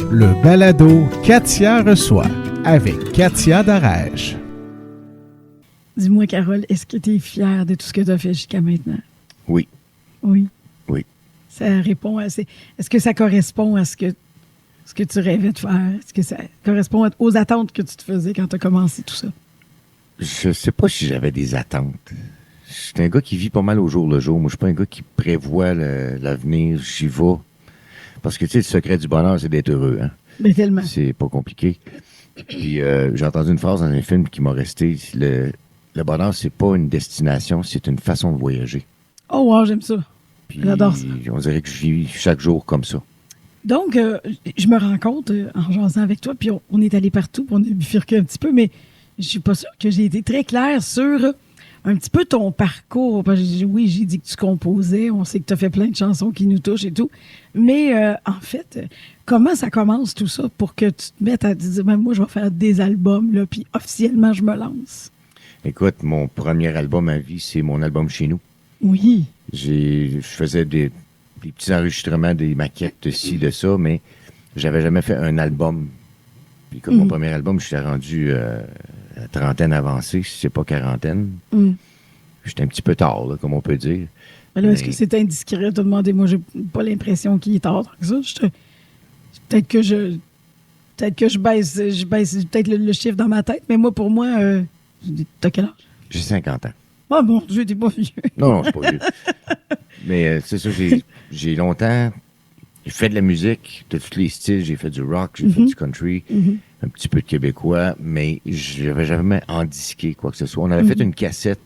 Le balado Katia reçoit avec Katia Darèche. Dis-moi, Carole, est-ce que tu es fière de tout ce que tu as fait jusqu'à maintenant? Oui. Oui. Oui. Ça répond à... Est-ce que ça correspond à ce que tu rêvais de faire? Est-ce que ça correspond aux attentes que tu te faisais quand tu as commencé tout ça? Je sais pas si j'avais des attentes. Je suis un gars qui vit pas mal au jour le jour. Moi, je suis pas un gars qui prévoit l'avenir. J'y vais. Parce que, tu sais, le secret du bonheur, c'est d'être heureux. Hein? Mais tellement. C'est pas compliqué. Puis, j'ai entendu une phrase dans un film qui m'a resté. Le bonheur, c'est pas une destination, c'est une façon de voyager. Oh wow, j'aime ça. Puis, J'adore ça. on dirait que je vis chaque jour comme ça. Donc, je me rends compte, en jasant avec toi, puis on est allé partout, puis on a bifurqué un petit peu, mais je suis pas sûre que j'ai été très claire sur un petit peu ton parcours. Parce que oui, j'ai dit que tu composais, on sait que tu as fait plein de chansons qui nous touchent et tout, mais en fait, comment ça commence tout ça pour que tu te mettes à te dire, moi, je vais faire des albums, là, puis officiellement, je me lance? Écoute, mon premier album à vie, c'est mon album Chez nous. Oui. Je faisais des petits enregistrements, des maquettes de ci, de ça, mais j'avais jamais fait un album. Puis comme mon premier album, je suis rendu à trentaine avancée, si c'est pas quarantaine. J'étais un petit peu tard, là, comme on peut dire. Mais là, est-ce que c'est indiscret de te demander? Moi, j'ai pas l'impression qu'il est tard que ça. Peut-être que je baisse peut-être le chiffre dans ma tête, mais moi, pour moi, t'as quel âge? J'ai 50 ans. Ah bon, Dieu, t'es pas vieux. Non, c'est pas vieux. Mais c'est ça, j'ai longtemps fait de la musique de tous les styles. J'ai fait du rock, j'ai fait du country, un petit peu de québécois, mais je n'avais jamais endisqué quoi que ce soit. On avait fait une cassette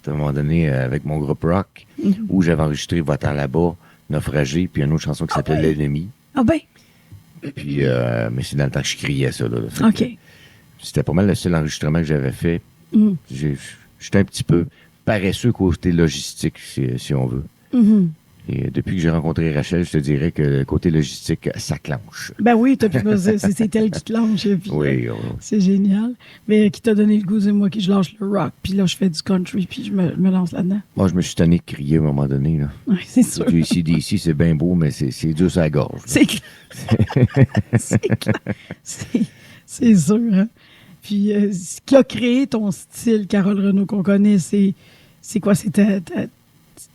à un moment donné avec mon groupe rock où j'avais enregistré Va-t'en là-bas, Naufragé, puis une autre chanson qui s'appelait L'ennemi. Ah ben. Puis, mais c'est dans le temps que je criais ça. Là. OK. C'était pas mal le seul enregistrement que j'avais fait. J'étais un petit peu paresseux côté logistique, si on veut. Et depuis que j'ai rencontré Rachel, je te dirais que le côté logistique, ça clenche. Ben oui, c'est elle qui te lâche. Puis, oui. C'est génial. Mais qui t'a donné le goût, c'est moi qui je lâche le rock, puis là, je fais du country, puis je me lance là-dedans. Moi, je me suis tanné de crier à un moment donné. Là. Oui, c'est sûr. Du ici, c'est bien beau, mais c'est dur sur la gorge. C'est clair. C'est clair. C'est sûr. Hein? Puis, ce qui a créé ton style, Carole Renaud, qu'on connaît, c'est quoi? C'est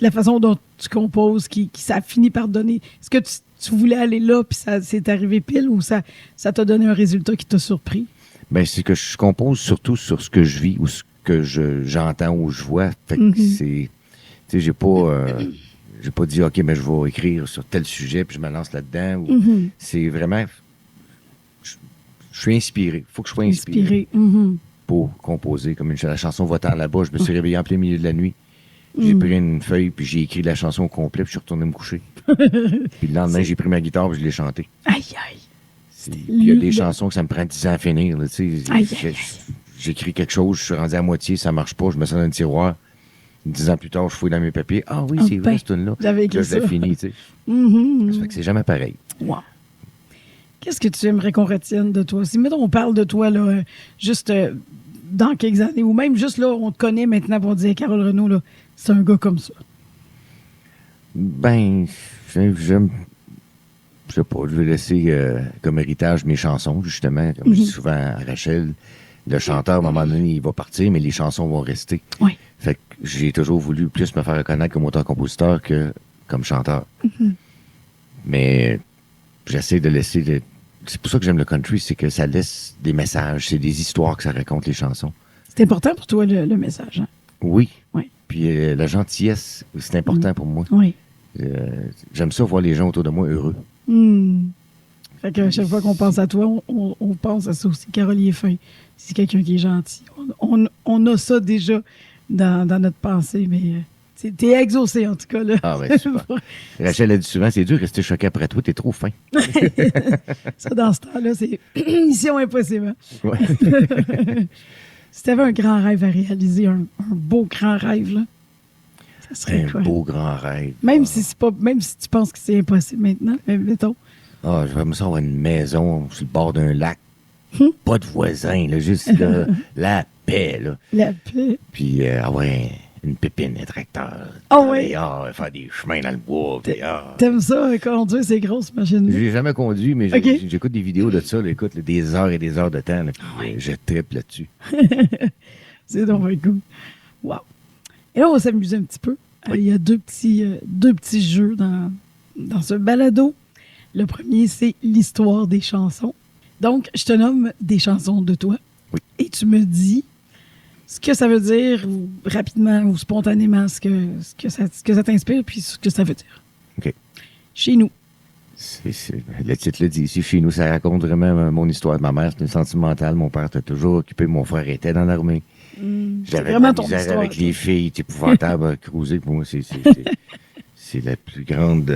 la façon dont tu composes ça a fini par donner. Est-ce que tu voulais aller là, puis ça c'est arrivé pile, ou ça t'a donné un résultat qui t'a surpris? Ben, c'est que je compose surtout sur ce que je vis ou ce que j'entends ou je vois. Fait que c'est... Tu sais, j'ai pas dit, OK, mais je vais écrire sur tel sujet, puis je me lance là-dedans. C'est vraiment... Je suis inspiré. Il faut que je sois inspiré pour composer. Comme la chanson Va-t'en là-bas, je me suis réveillé en plein milieu de la nuit. J'ai pris une feuille, puis j'ai écrit la chanson au complet, puis je suis retourné me coucher. Puis le lendemain, j'ai pris ma guitare, puis je l'ai chantée. Aïe, aïe. Puis il y a des chansons que ça me prend 10 ans à finir. Là, j'écris quelque chose, je suis rendu à moitié, ça marche pas, je me sens dans un tiroir. 10 ans plus tard, je fouille dans mes papiers. Ah oui, c'est vrai, cette tune-là. J'avais écrit ça. Je l'ai fini, tu sais. Ça fait que c'est jamais pareil. Wow. Qu'est-ce que tu aimerais qu'on retienne de toi? Si, mettons, on parle de toi, là, juste dans quelques années, ou même juste là, on te connaît maintenant pour dire Carole Renaud, là, c'est un gars comme ça. Ben, j'aime. Je sais pas, je vais laisser comme héritage mes chansons, justement. Comme je dis souvent à Rachel, le chanteur, à un moment donné, il va partir, mais les chansons vont rester. Oui. Fait que j'ai toujours voulu plus me faire reconnaître comme auteur-compositeur que comme chanteur. Mais j'essaie de laisser... C'est pour ça que j'aime le country, c'est que ça laisse des messages, c'est des histoires que ça raconte, les chansons. C'est important pour toi, le message, hein? Oui. Oui. Puis la gentillesse, c'est important pour moi. Oui. J'aime ça voir les gens autour de moi heureux. Fait que chaque fois qu'on pense à toi, on pense à ça aussi. Carole est fin. C'est quelqu'un qui est gentil. On a ça déjà dans notre pensée, mais t'es exaucé en tout cas. Là. Ah ouais, super. Rachel a dit souvent, c'est dur de rester choqué après toi, t'es trop fin. Ça, dans ce temps-là, c'est mission impossible. Hein? Ouais. Si t'avais un grand rêve à réaliser, un beau grand rêve, là, ça serait quoi? Un beau grand rêve. Même si tu penses que c'est impossible maintenant, mais mettons. Ah, je vais me avoir une maison sur le bord d'un lac. Pas de voisins, là, juste là, la paix. Là. La paix. Puis une pépine, un tracteur. Ah oui? Faire des chemins dans le bois. Puis, T'aimes ça, conduire ces grosses machines? J'ai jamais conduit, mais Ok. j'écoute des vidéos de ça, là, écoute, là, des heures et des heures de temps. Là, puis, je trippe là-dessus. C'est donc bien cool. Wow. Et là, on va s'amuser un petit peu. Il y a deux petits jeux dans ce balado. Le premier, c'est l'histoire des chansons. Donc, je te nomme des chansons de toi. Oui. Et tu me dis ce que ça veut dire, ou rapidement ou spontanément, ce que ça t'inspire, puis ce que ça veut dire. OK. Chez nous. Le titre le dit ici, chez nous, ça raconte vraiment mon histoire de ma mère. C'est une sentimentale. Mon père était toujours occupé. Mon frère était dans l'armée. C'est J'avais vraiment de la ton misère histoire. avec les filles. C'est épouvantable à cruiser. Pour moi, c'est la plus grande...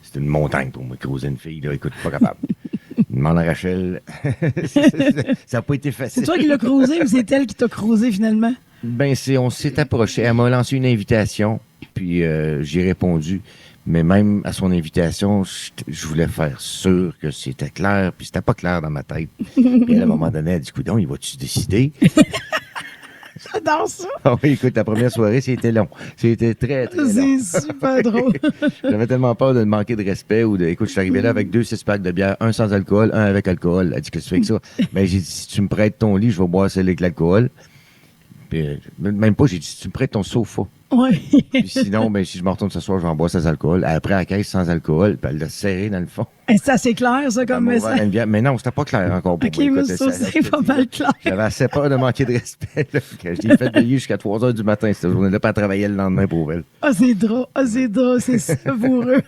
c'est une montagne pour moi, cruiser une fille. Là. Écoute, pas capable. Demande à Rachel. Ça n'a pas été facile. C'est toi qui l'as cruisé ou c'est elle qui t'a cruisé finalement? Ben, on s'est approché. Elle m'a lancé une invitation, puis j'ai répondu. Mais même à son invitation, je voulais faire sûr que c'était clair, puis c'était pas clair dans ma tête. Puis à un moment donné, elle a dit, coudonc, il va-tu décider? J'adore ça! Ah oui, écoute, la première soirée, c'était long. C'était très, très long. C'est super drôle. J'avais tellement peur de manquer de respect ou de. Écoute, je suis arrivé là avec 2 6-packs de bière, un sans alcool, un avec alcool. Elle a dit, qu'est-ce que tu fais avec ça? Ben, j'ai dit, si tu me prêtes ton lit, je vais boire celle avec l'alcool. Puis, même pas, j'ai dit, si tu me prêtes ton sofa. Oui. Puis sinon, ben, si je me retourne ce soir, je vais en boire sans alcool. Après, à la caisse, sans alcool. Puis elle l'a serré dans le fond. Ça, c'est clair, ça, comme Elle m'a ouvert message. une bière. Mais non, c'était pas clair encore pour OK, moi. mais Écoute, ça, c'est pas mal clair. J'avais assez peur de manquer de respect. Là, que je l'ai fait veiller jusqu'à 3 h du matin cette journée-là, pas à travailler le lendemain pour elle. Ah, c'est drôle. Ah, c'est drôle. C'est savoureux.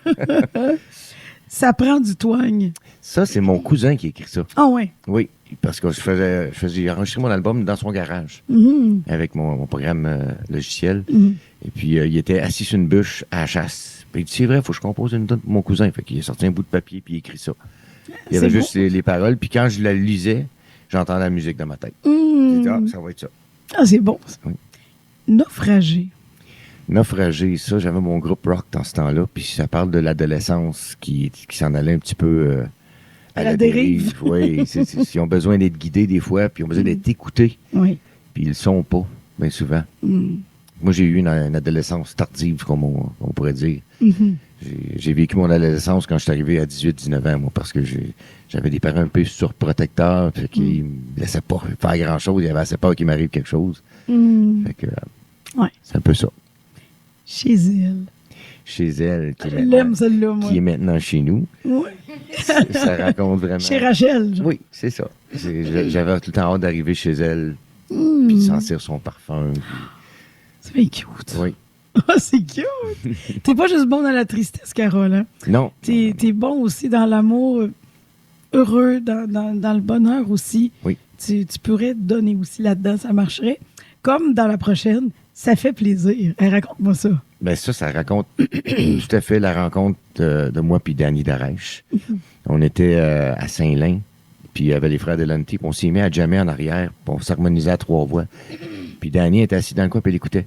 Ça prend du twang. Ça, c'est mon cousin qui a écrit ça. Ah, ouais. Oui, parce que j'ai enregistré mon album dans son garage Mhm. avec mon programme logiciel. Mhm. Et puis, il était assis sur une bûche à la chasse. Puis il dit, c'est vrai, il faut que je compose une tonne pour mon cousin. Fait qu'il a sorti un bout de papier puis il a écrit ça. Il y avait C'est juste les paroles. Puis quand je la lisais, j'entendais la musique dans ma tête. Mhm. J'ai dit, ah, ça va être ça. Ah, c'est bon, ça. Oui. Naufragé. Naufragé, ça, j'avais mon groupe rock dans ce temps-là. Puis ça parle de l'adolescence qui s'en allait un petit peu à la dérive. Oui, ils ont besoin d'être guidés des fois, puis ils ont besoin d'être écoutés. Oui. Puis ils le sont pas, bien souvent. Mhm. Moi, j'ai eu une adolescence tardive, comme on pourrait dire. Mhm. J'ai vécu mon adolescence quand je suis arrivé à 18-19 ans, moi, parce que j'avais des parents un peu surprotecteurs, fait qu'ils me laissaient pas faire grand-chose. Ils avaient assez peur qu'il m'arrive quelque chose. Mhm. Fait que Ouais. c'est un peu ça. Chez elle. Chez elle, Je l'aime, celle-là, moi. qui est maintenant chez nous. Oui. Ça raconte vraiment... Chez Rachel. genre. Oui, c'est ça. J'avais tout le temps hâte d'arriver chez elle, puis de sentir son parfum. C'est bien cute. Oui. Ah, c'est cute. T'es pas juste bon dans la tristesse, Carole. Hein? Non. T'es bon aussi dans l'amour, heureux, dans le bonheur aussi. Oui. Tu pourrais te donner aussi là-dedans, ça marcherait. Comme dans la prochaine, ça fait plaisir. Hey, raconte-moi ça. Ben ça raconte tout à fait la rencontre de moi puis Danny Darèche. On était à Saint-Lin, puis il y avait les frères Delonty, puis on s'est mis à jammer en arrière, puis on s'harmonisait à 3 voix. Puis Danny était assis dans le coin, puis il écoutait.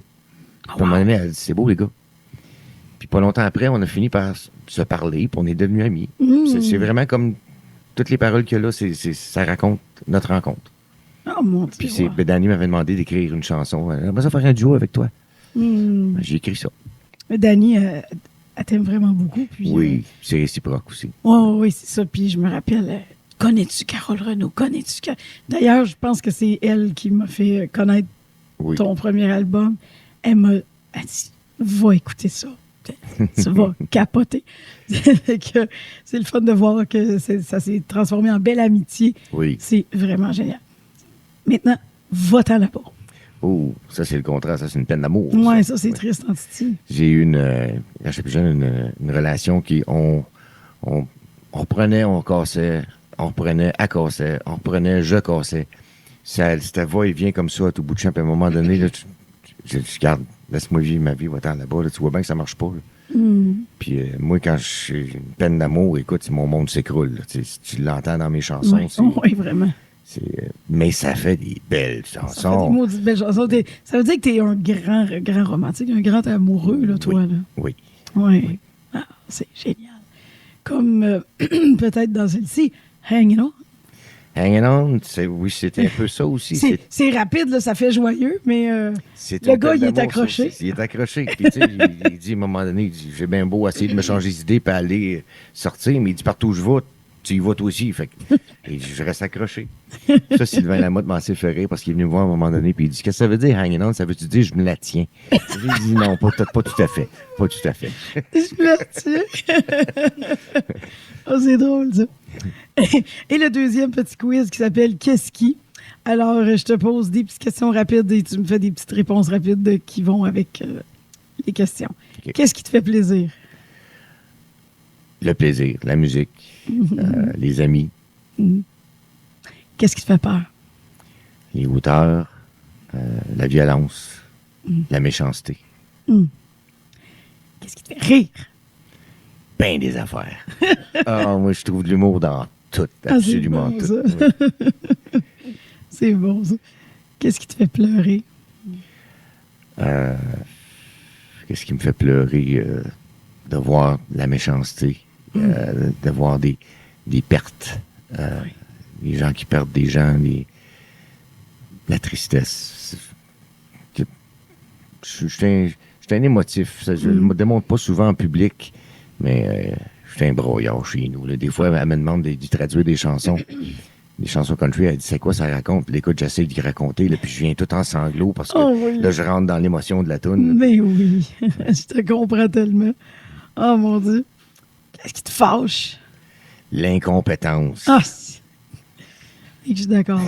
Puis à un moment donné, elle dit, c'est beau, les gars. Puis pas longtemps après, on a fini par se parler, puis on est devenus amis. C'est vraiment comme toutes les paroles qu'il y a là, ça raconte notre rencontre. Oh mon Dieu. Puis Danny m'avait demandé d'écrire une chanson. J'aimerais ça faire un duo avec toi. Mm. J'ai écrit ça. Dani, elle t'aime vraiment beaucoup. Puis, Oui, c'est réciproque aussi. Oui, c'est ça. Puis je me rappelle, connais-tu Carole Renaud? D'ailleurs, je pense que c'est elle qui m'a fait connaître Oui. ton premier album. Elle dit, va écouter ça. Tu vas capoter. C'est le fun de voir que ça s'est transformé en belle amitié. Oui. C'est vraiment génial. Maintenant, va-t'en là-bas. Oh, ça, c'est le contraire. Ça, c'est une peine d'amour. Oui, ça, c'est Ouais. triste en titi. J'ai eu quand j'étais plus jeune, une relation qui, on reprenait, on cassait, on reprenait, elle cassait, on reprenait, je cassais. C'était va-et-vient comme ça à tout bout de champ. Puis à un moment donné, là, je garde, laisse-moi vivre ma vie, va-t'en là-bas. Là, tu vois bien que ça marche pas. Là. Mm. Puis moi, quand j'ai une peine d'amour, écoute, mon monde s'écroule. Là. Tu l'entends dans mes chansons. Oui, vraiment. Mais ça fait des belles Ça fait des chansons. maudites belles chansons. Ça veut dire que t'es un grand romantique, un grand amoureux, là, toi. Là. Oui. Oui. Ah, c'est génial. Comme peut-être dans celle-ci, Hanging On. Hanging On, oui, c'était un peu ça aussi. C'est rapide, là, ça fait joyeux, mais C'est le un gars, thème il est d'amour, ça accroché. aussi. Il est accroché. Puis, tu sais, il dit à un moment donné, il dit, j'ai bien beau essayer de me changer d'idée puis aller sortir, mais il dit, partout où je vais, tu y vas toi aussi. Fait que, et je reste accroché. Ça, Sylvain Lamotte m'en s'est fait rire parce qu'il est venu me voir à un moment donné puis il dit, qu'est-ce que ça veut dire, hanging on? Ça veut-tu dire, je me la tiens? J'ai dit, non, pas tout à fait. Pas tout à fait. Je me retiens. Oh, c'est drôle, ça. Et le deuxième petit quiz qui s'appelle Qu'est-ce qui? Alors, je te pose des petites questions rapides et tu me fais des petites réponses rapides qui vont avec les questions. OK. Qu'est-ce qui te fait plaisir? Le plaisir, la musique, les amis, Qu'est-ce qui te fait peur? les hauteurs, la violence, la méchanceté. Qu'est-ce qui te fait rire? Ben des affaires. Moi, je trouve de l'humour dans tout, absolument c'est bon, tout. ça. Oui. C'est bon, ça. Qu'est-ce qui te fait pleurer? Qu'est-ce qui me fait pleurer? De voir la méchanceté, de voir des pertes, les gens qui perdent des gens, la tristesse. Je suis un émotif. Ça, je ne me démontre pas souvent en public, mais je suis un broyard chez nous. Là. Des fois, elle me demande de traduire des chansons. Des chansons country, elle dit, c'est quoi ça raconte? Puis écoute, j'essaie d'y raconter, là, puis je viens tout en sanglots parce que là, je rentre dans l'émotion de la toune. Mais oui, je te comprends tellement. Oh mon Dieu. Qu'est-ce qui te fâche? L'incompétence. Ah, je suis d'accord.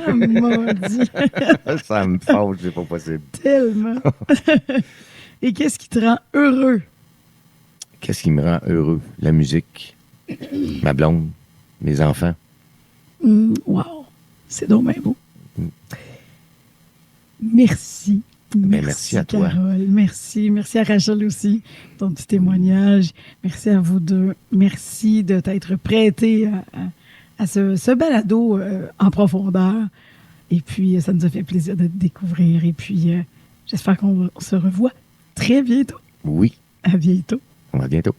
Ah, maudit. Ça me fâche, c'est pas possible. Tellement. Et qu'est-ce qui te rend heureux? Qu'est-ce qui me rend heureux? La musique, ma blonde, mes enfants. Wow, c'est donc bien beau. Merci. Merci à toi. Carole. Merci. Merci à Rachel aussi, ton petit témoignage. Merci à vous deux. Merci de t'être prêté à ce balado en profondeur. Et puis, ça nous a fait plaisir de te découvrir. Et puis, j'espère qu'on se revoit très bientôt. Oui, À bientôt. on va bientôt.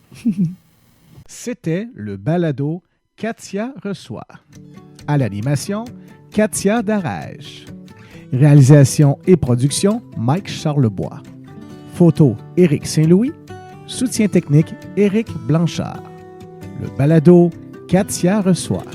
C'était le balado Katia reçoit. À l'animation, Katia Darèche. Réalisation et production, Mike Charlebois. Photo, Éric Saint-Louis. Soutien technique, Éric Blanchard. Le balado Katia reçoit.